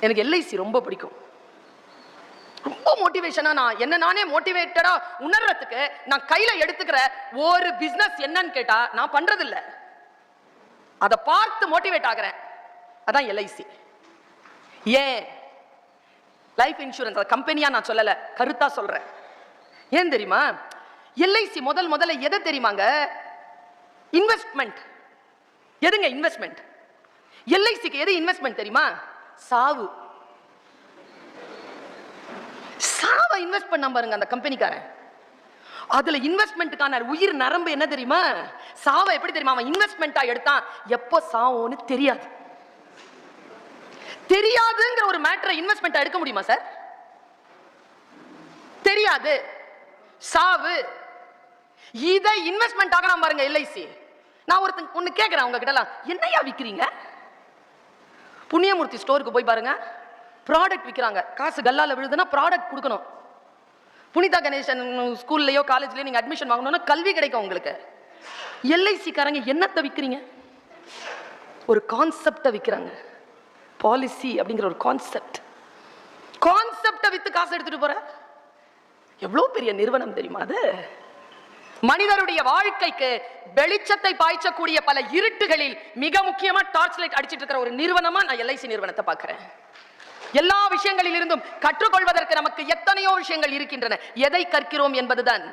எனக்கு எல்ஐசி ரொம்ப பிடிக்கும். ரொம்ப மோட்டிவேஷனா நான் என்ன நானே மோட்டிவேட்டடா உணர்றதுக்கு நான் கையில எடுத்துக்கிற ஒரு பிசினஸ் என்னன்னு கேட்டா நான் பண்றது இல்ல, அதை பார்த்து மோட்டிவேட் ஆகிறேன். அதான் எல்ஐசி. ஏன் லைஃப் இன்சூரன்ஸ் கம்பெனியா நான் சொல்லல, கருத்தா சொல்றேன். ஏன் தெரியுமா? எல்ஐசி முதல்ல எதை தெரியுமாங்க? இன்வெஸ்ட்மெண்ட். எதுங்க இன்வெஸ்ட்மெண்ட்? எல்ஐசிக்கு எது இன்வெஸ்ட்மெண்ட் தெரியுமா? சாவு. சாவை இன்வெஸ்ட் பண்ண பாருங்க அந்த கம்பெனிக்காரன். அதுல இன்வெஸ்ட்மெண்ட்டுக்கான உயிர் நரம்பு என்ன தெரியுமா? சாவை எப்படி தெரியுமா அவன் இன்வெஸ்ட்மெண்டா எடுத்தான்? எப்போ சாவோன்னு தெரியாது. தெரியாதுங்கிற ஒரு மேட்டரை இன்வெஸ்ட்மெண்ட் எடுக்க முடியுமா சார்? தெரியாது. சாவு. இதை இன்வெஸ்ட்மெண்ட் ஆகலாம் பாருங்க எல்ஐசி. நான் ஒன்னு கேட்கிறேன் உங்க கிட்ட, என்னையா விக்கிறீங்க? புண்ணியமூர்த்தி ஸ்டோருக்கு போய் பாருங்க, ப்ராடக்ட் விற்கிறாங்க. காசு கல்லால விழுதுன்னா ப்ராடக்ட் கொடுக்கணும். புனிதா கணேசன் ஸ்கூல்லையோ காலேஜ்லயோ நீங்க அட்மிஷன் வாங்கணும்னா கல்வி கிடைக்கும் உங்களுக்கு. எல்ஐசி காரங்க என்னத்தை விற்கிறீங்க? ஒரு கான்செப்டை விற்கிறாங்க. பாலிசி அப்படிங்கிற ஒரு கான்செப்டை வித்து காசு எடுத்துட்டு போற எவ்வளவு பெரிய நிறுவனம் தெரியுமா அது? மனிதருடைய வாழ்க்கைக்கு வெளிச்சத்தை பாய்ச்சக்கூடிய பல இருட்டுகளில் மிக முக்கியமா டார்ச் லைட் அடிச்சிட்டு இருக்கிற ஒரு நிறுவனமா நான் எல்ஐசி நிறுவனத்தை பார்க்கிறேன். எல்லா விஷயங்களில் இருந்தும் கற்றுக்கொள்வதற்கு நமக்கு எத்தனையோ விஷயங்கள் இருக்கின்றன. எதை கற்கிறோம் என்பதுதான்